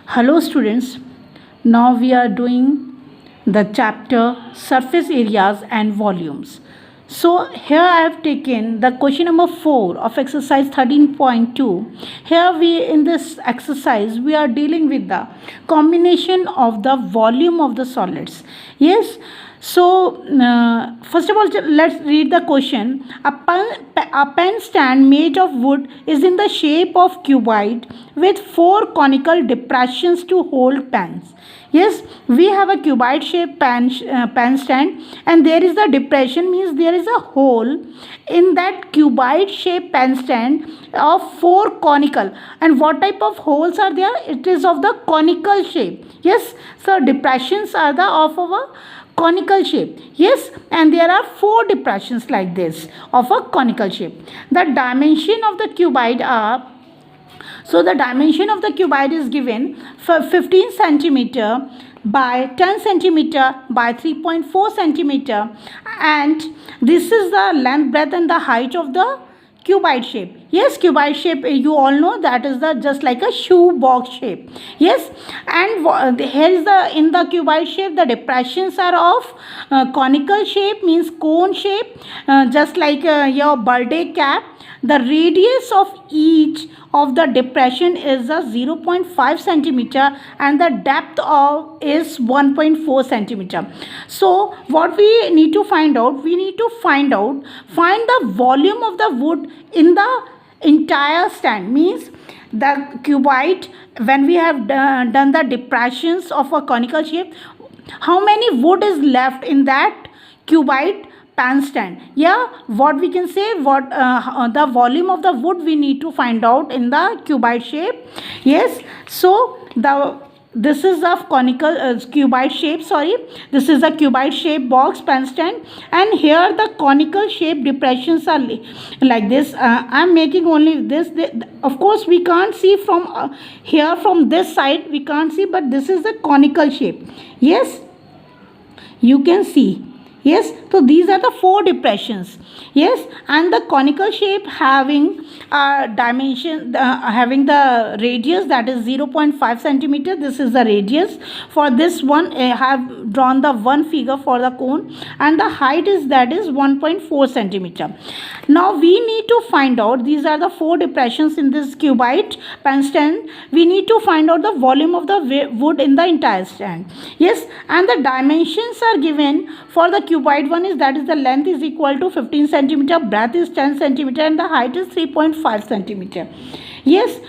Hello students, now we are doing the chapter surface areas and volumes. So here I have taken the question number 4 of exercise 13.2. Here we in this exercise we are dealing with the combination of the volume of the solids. Yes. So, first of all, let's read the question. A pen stand made of wood is in the shape of cuboid with 4 conical depressions to hold pens. Yes, we have a cuboid shaped pen stand, and there is the depression, means there is a hole in that cuboid shaped pen stand of 4 conical. And what type of holes are there? It is of the conical shape. Yes, so depressions are the of our conical shape. Yes, and there are 4 depressions like this of a conical shape. The dimension of the cuboid are, so the dimension of the cuboid is given for 15 centimeter by 10 centimeter by 3.4 centimeter, and this is the length, breadth and the height of the cuboid shape. Yes, cuboid shape, you all know that is the just like a shoe box shape. Yes, and here is the in the cuboid shape the depressions are of conical shape, means cone shape, just like your birthday cap. The radius of each of the depression is a 0.5 centimeter and the depth of is 1.4 centimeter. So what we need to find out, find the volume of the wood in the entire stand, means the cuboid, when we have done the depressions of a conical shape, how many wood is left in that cuboid pan stand. Yeah, what we can say, what the volume of the wood we need to find out in the cuboid shape. Yes, so this is of conical cuboid shape, sorry, this is a cuboid shape box pan stand, and here the conical shape depressions are like this. I am making only this, of course we can't see from here, from this side we can't see, but this is the conical shape. Yes, you can see. Yes, so these are the 4 depressions. Yes, and the conical shape having dimension, having the radius that is 0.5 centimeter. This is the radius. For this one, I have drawn the one figure for the cone, and the height is that is 1.4 centimeter. Now we need to find out, these are the 4 depressions in this cuboid pen stand. We need to find out the volume of the wood in the entire stand. Yes, and the dimensions are given for the cuboid one is, that is the length is equal to 15 centimeter, breadth is 10 centimeter and the height is 3.5 centimeter. Yes,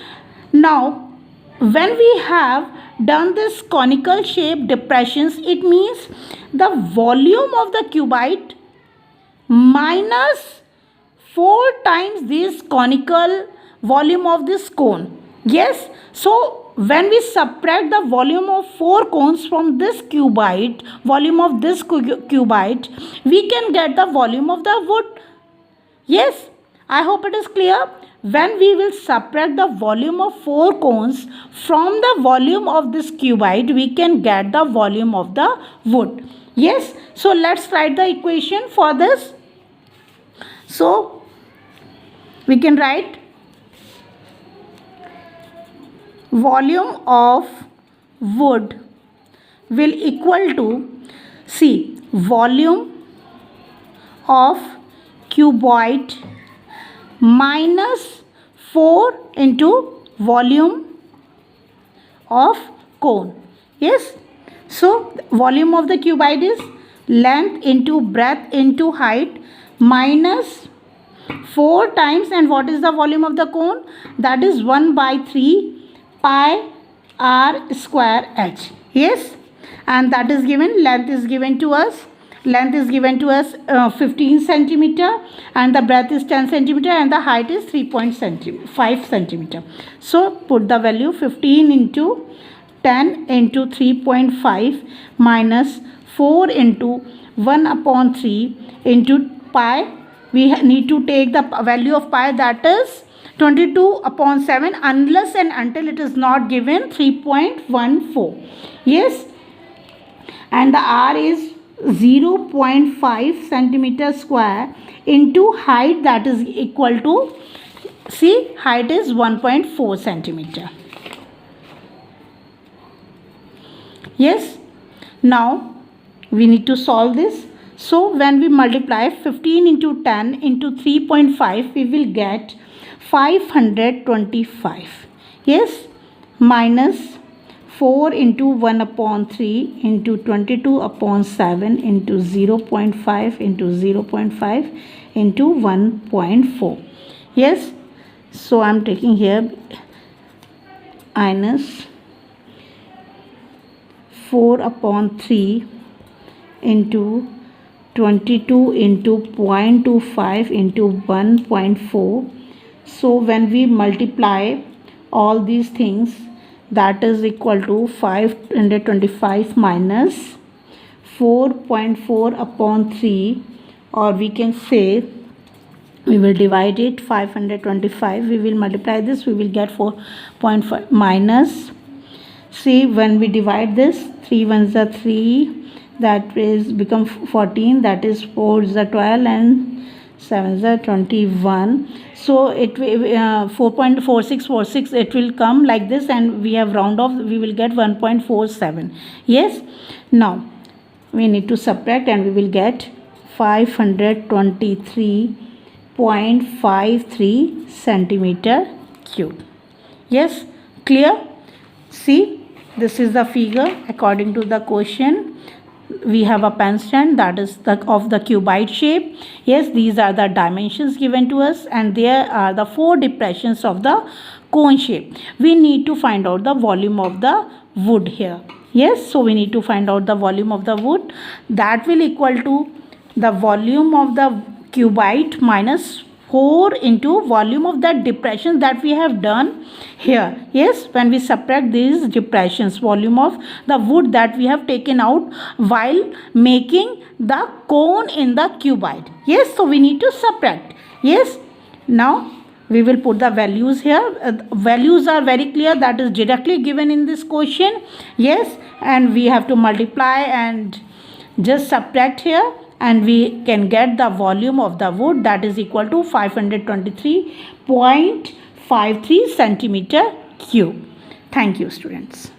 now when we have done this conical shape depressions, it means the volume of the cuboid minus 4 times this conical volume of this cone. Yes, so when we subtract the volume of 4 cones from this cuboid, volume of this cuboid, we can get the volume of the wood. Yes, I hope it is clear. When we will subtract the volume of 4 cones from the volume of this cuboid, we can get the volume of the wood. Yes, so let's write the equation for this. So we can write volume of wood will equal to, see, volume of cuboid minus 4 into volume of cone. Yes, so volume of the cuboid is length into breadth into height minus 4 times, and what is the volume of the cone? That is 1/3 pi r square h. Yes, and that is given, length is given to us, 15 centimeter and the breadth is 10 centimeter and the height is 3.5 centimeter. So put the value 15 into 10 into 3.5 minus 4 into 1/3 into pi. We need to take the value of pi, that is 22/7, unless and until it is not given 3.14. Yes, and the r is 0.5 centimeter square into height, that is equal to, see, height is 1.4 centimeter. Yes. Now we need to solve this. So when we multiply 15 into 10 into 3.5, we will get 525. Yes. Minus 4 into 1 upon 3 into 22 upon 7 into 0.5 into 0.5 into 1.4. Yes. So I am taking here minus 4 upon 3 into 22 into 0.25 into 1.4. So when we multiply all these things, that is equal to 525 minus 4.4 upon 3, or we can say we will divide it 525, we will multiply this, we will get 4.5 minus, see when we divide this, 3 ones are 3, that is become 14, that is 4 is 12 and 7 is 21. So it 4.4646, it will come like this, and we have round off, we will get 1.47. Yes. Now we need to subtract and we will get 523.53 centimeter cube. Yes, clear? See, this is the figure according to the question. We have a pen stand that is of the cuboid shape. Yes, these are the dimensions given to us, and there are the 4 depressions of the cone shape. We need to find out the volume of the wood here. Yes, so we need to find out the volume of the wood. That will equal to the volume of the cuboid minus 4 into volume of that depression that we have done here. Yes, when we subtract these depressions, volume of the wood that we have taken out while making the cone in the cuboid. Yes, so we need to subtract. Yes, now we will put the values here. Values are very clear, that is directly given in this question. Yes, and we have to multiply and just subtract here, and we can get the volume of the wood, that is equal to 523.53 centimeter cube. Thank you, students.